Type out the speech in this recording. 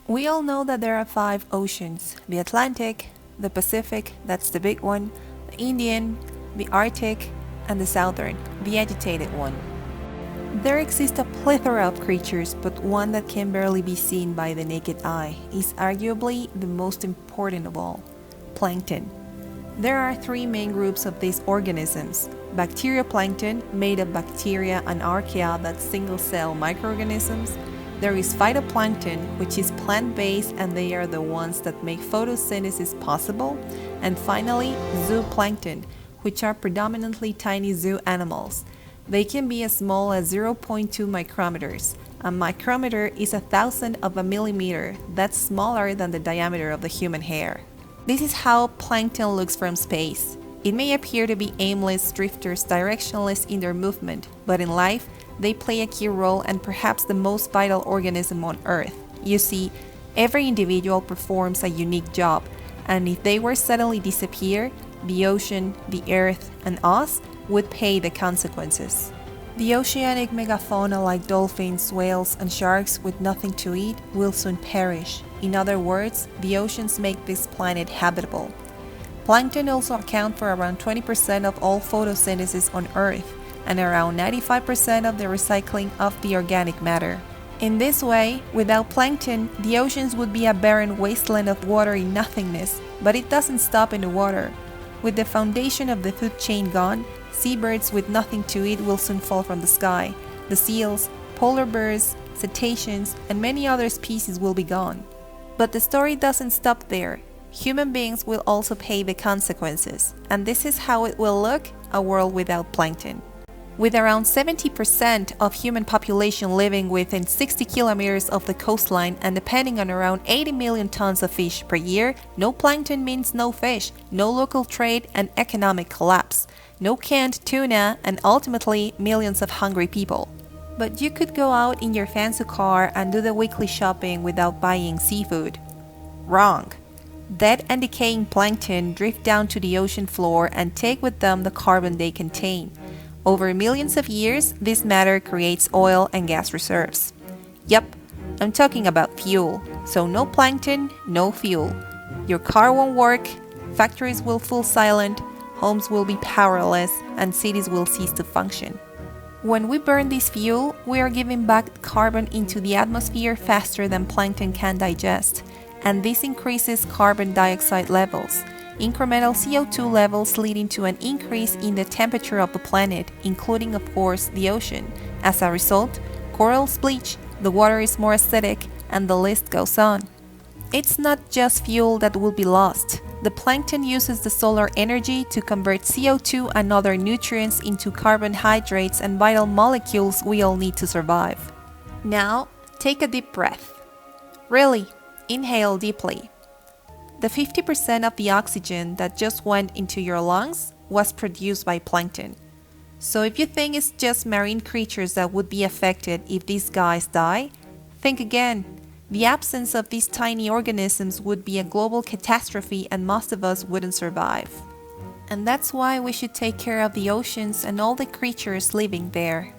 We all know that there are five oceans: the Atlantic, the Pacific, that's the big one, the Indian, the Arctic, and the Southern, the agitated one. There exists a plethora of creatures, but one that can barely be seen by the naked eye is arguably the most important of all: plankton. There are three main groups of these organisms: bacterioplankton, made of bacteria and archaea, that's single-cell microorganisms. There is phytoplankton, which is plant-based, and they are the ones that make photosynthesis possible. And finally, zooplankton, which are predominantly tiny zoo animals. They can be as small as 0.2 micrometers. A micrometer is 1,000th of a millimeter. That's smaller than the diameter of the human hair. This is how plankton looks from space. It may appear to be aimless drifters, directionless in their movement, but in life, they play a key role and perhaps the most vital organism on Earth. You see, every individual performs a unique job, and if they were suddenly disappear, the ocean, the Earth, and us would pay the consequences. The oceanic megafauna like dolphins, whales, and sharks with nothing to eat will soon perish. In other words, the oceans make this planet habitable. Plankton also account for around 20% of all photosynthesis on Earth and around 95% of the recycling of the organic matter. In this way, without plankton, the oceans would be a barren wasteland of watery nothingness, but it doesn't stop in the water. With the foundation of the food chain gone, seabirds with nothing to eat will soon fall from the sky. The seals, polar bears, cetaceans, and many other species will be gone. But the story doesn't stop there. Human beings will also pay the consequences, and this is how it will look: a world without plankton. With around 70% of human population living within 60 kilometers of the coastline and depending on around 80 million tons of fish per year, no plankton means no fish, no local trade and economic collapse, no canned tuna, and ultimately millions of hungry people. But you could go out in your fancy car and do the weekly shopping without buying seafood. Wrong. Dead and decaying plankton drift down to the ocean floor and take with them the carbon they contain. Over millions of years, this matter creates oil and gas reserves. Yup, I'm talking about fuel. So no plankton, no fuel. Your car won't work, factories will fall silent, homes will be powerless, and cities will cease to function. When we burn this fuel, we are giving back carbon into the atmosphere faster than plankton can digest, and this increases carbon dioxide levels, incremental CO2 levels leading to an increase in the temperature of the planet, including of course the ocean. As a result, corals bleach, the water is more acidic, and the list goes on. It's not just fuel that will be lost. The plankton uses the solar energy to convert CO2 and other nutrients into carbohydrates and vital molecules we all need to survive. Now, take a deep breath. Really, inhale deeply. The 50% of the oxygen that just went into your lungs was produced by plankton. So if you think it's just marine creatures that would be affected if these guys die, think again. The absence of these tiny organisms would be a global catastrophe and most of us wouldn't survive. And that's why we should take care of the oceans and all the creatures living there.